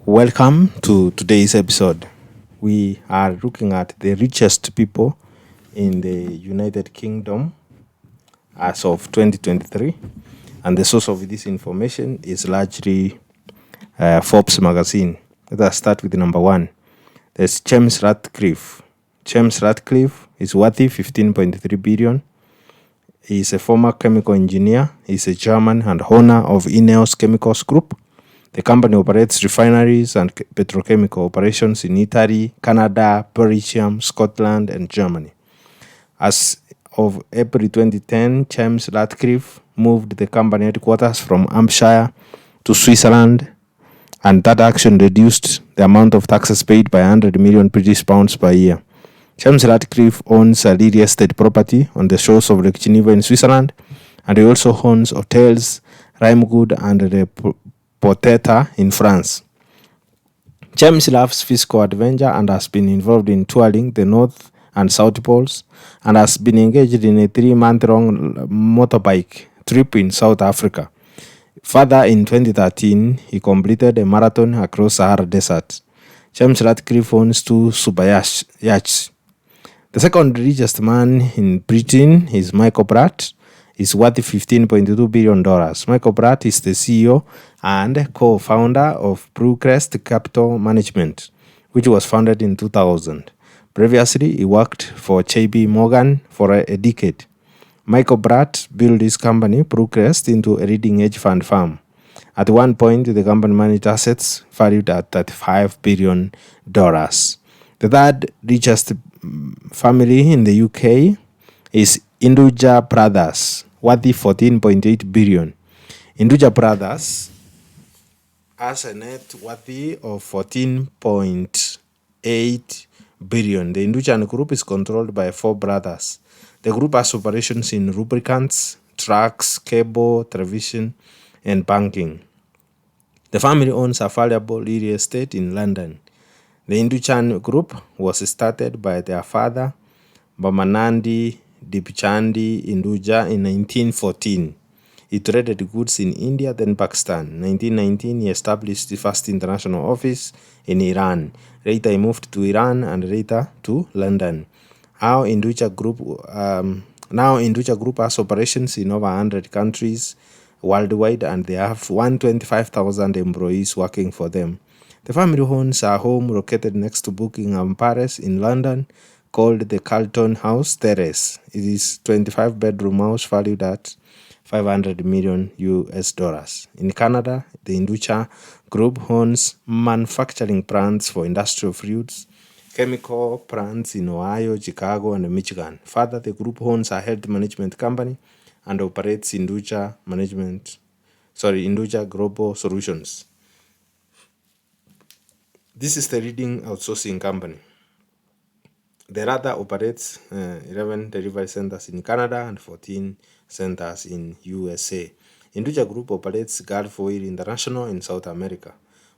Welcome to today's episode. We are looking at the richest people in the United Kingdom as of 2023, and the source of this information is largely Forbes magazine. Let us start with number one. There's James Ratcliffe. James Ratcliffe is worthy 15.3 billion. He is a former chemical engineer. He is a German and owner of Ineos Chemicals Group. The company operates refineries and petrochemical operations in Italy, Canada, Belgium, Scotland, and Germany. As of April 2010, James Ratcliffe moved the company headquarters from Hampshire to Switzerland, and that action reduced the amount of taxes paid by 100 million British pounds per year. James Ratcliffe owns a real estate property on the shores of Lake Geneva in Switzerland, and he also owns hotels, Rimegood and the Poteta in France. James loves physical adventure and has been involved in touring the North and South Poles, and has been engaged in a 3-month-long motorbike trip in South Africa. Further, in 2013, he completed a marathon across Sahara Desert. James Ratcliffe owns 2 super yachts. The second richest man in Britain is Michael Pratt. Is worth $15.2 billion. Michael Pratt is the CEO and co-founder of Brewcrest Capital Management, which was founded in 2000. Previously, he worked for JP Morgan for a decade. Michael Pratt built his company, Brewcrest, into a leading hedge fund firm. At one point, the company managed assets valued at $35 billion. The third richest family in the UK is Hinduja Brothers, worthy 14.8 billion. Hinduja Brothers has a net worthy of 14.8 billion. The Hindujan Group is controlled by 4 brothers. The group has operations in lubricants, trucks, cable, television, and banking. The family owns a valuable real estate in London. The Hindujan Group was started by their father, Parmanand Deepchand Hinduja, in 1914. He traded goods in India, then Pakistan. In 1919, he established the first international office in Iran. Later, he moved to Iran and later to London. Now, Hinduja Group has operations in over 100 countries worldwide, and they have 125,000 employees working for them. The family owns a home located next to Buckingham Palace in London, called the Carlton House Terrace. It is 25-bedroom house valued at $500 million. In Canada, the Hinduja Group owns manufacturing plants for industrial fluids, chemical plants in Ohio, Chicago, and Michigan. Further, the group owns a health management company and operates Hinduja Global Solutions. This is the leading outsourcing company. The RADA operates 11 delivery centers in Canada and 14 centers in USA. Hinduja Group operates Gulf Oil International in South America,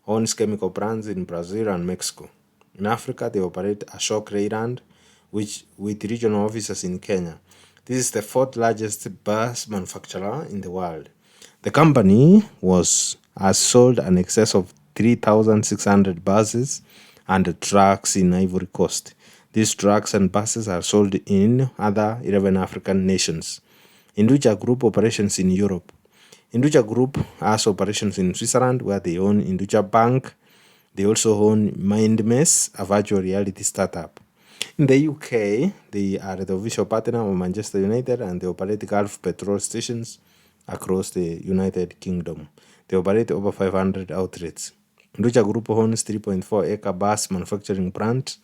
owns chemical plants in Brazil and Mexico. In Africa, they operate Ashok Leyland, with regional offices in Kenya. This is the 4th largest bus manufacturer in the world. The company has sold an excess of 3,600 buses and trucks in Ivory Coast. These trucks and buses are sold in other 11 African nations. Hinduja Group operations in Europe. Hinduja Group has operations in Switzerland, where they own Hinduja Bank. They also own MindMess, a virtual reality startup. In the UK, they are the official partner of Manchester United, and they operate Gulf petrol stations across the United Kingdom. They operate over 500 outlets. Hinduja Group owns 3.4-acre bus manufacturing plant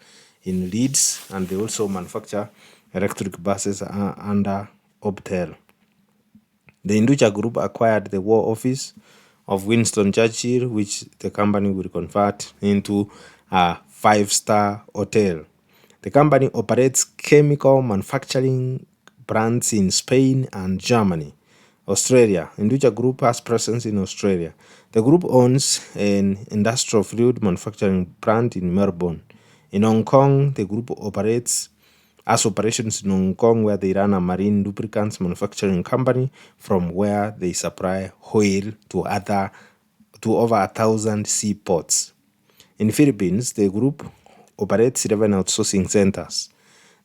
in Leeds, and they also manufacture electric buses under Optel. The Hinduja Group acquired the war office of Winston Churchill, which the company will convert into a 5-star hotel. The company operates chemical manufacturing plants in Spain and Germany. Australia. Hinduja Group has presence in Australia. The group owns an industrial fluid manufacturing plant in Melbourne. In Hong Kong, the group has operations in Hong Kong, where they run a marine lubricants manufacturing company, from where they supply oil to over 1,000 seaports. In Philippines, the group operates 11 outsourcing centers.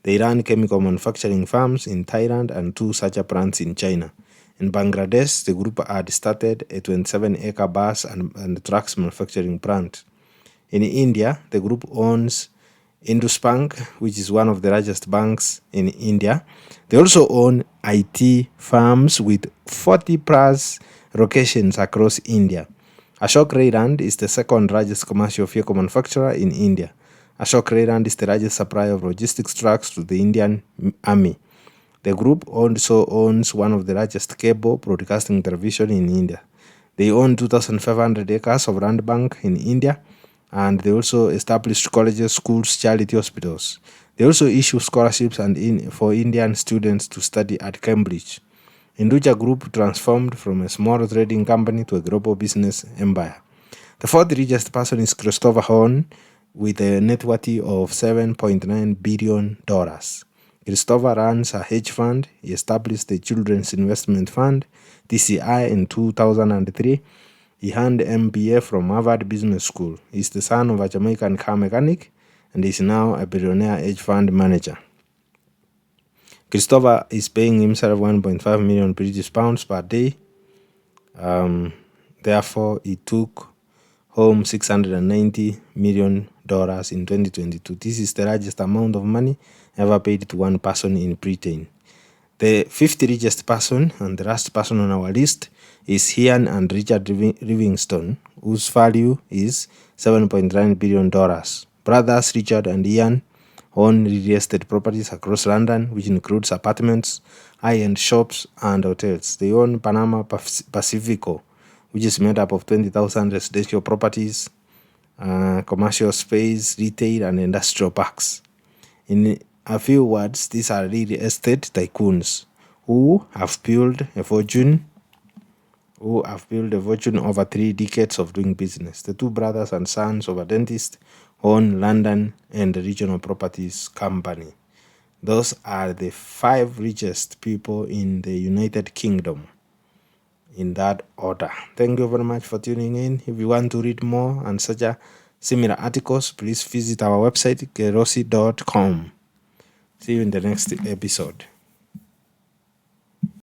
They run chemical manufacturing farms in Thailand and 2 such plants in China. In Bangladesh, the group had started a 27-acre bus and trucks manufacturing plant. In India, the group owns Indus Bank, which is one of the largest banks in India. They also own IT firms with 40 plus locations across India. Ashok Leyland is the second largest commercial vehicle manufacturer in India. Ashok Leyland is the largest supplier of logistics trucks to the Indian Army. The group also owns one of the largest cable broadcasting television in India. They own 2,500 acres of land bank in India, and they also established colleges, schools, charity hospitals. They also issue scholarships for Indian students to study at Cambridge. Hinduja Group transformed from a small trading company to a global business empire. The fourth richest person is Christopher Horn, with a net worth of $7.9 billion. Christopher runs a hedge fund. He established the Children's Investment Fund, TCI, in 2003. He earned MBA from Harvard Business School. He's the son of a Jamaican car mechanic and is now a billionaire hedge fund manager. Christopher is paying himself 1.5 million British pounds per day. Therefore, he took home $690 million in 2022. This is the largest amount of money ever paid to one person in Britain. The fifth richest person and the last person on our list is Ian and Richard Livingstone, whose value is $7.9 billion. Brothers Richard and Ian own real estate properties across London, which includes apartments, high-end shops, and hotels. They own Panama Pacifico, which is made up of 20,000 residential properties, commercial space, retail, and industrial parks. In a few words, these are real estate tycoons who have built a fortune over 3 decades of doing business. The two brothers and sons of a dentist own London and the Regional Properties Company. Those are the 5 richest people in the United Kingdom, in that order. Thank you very much for tuning in. If you want to read more and such similar articles, please visit our website, kerosi.com. See you in the next episode.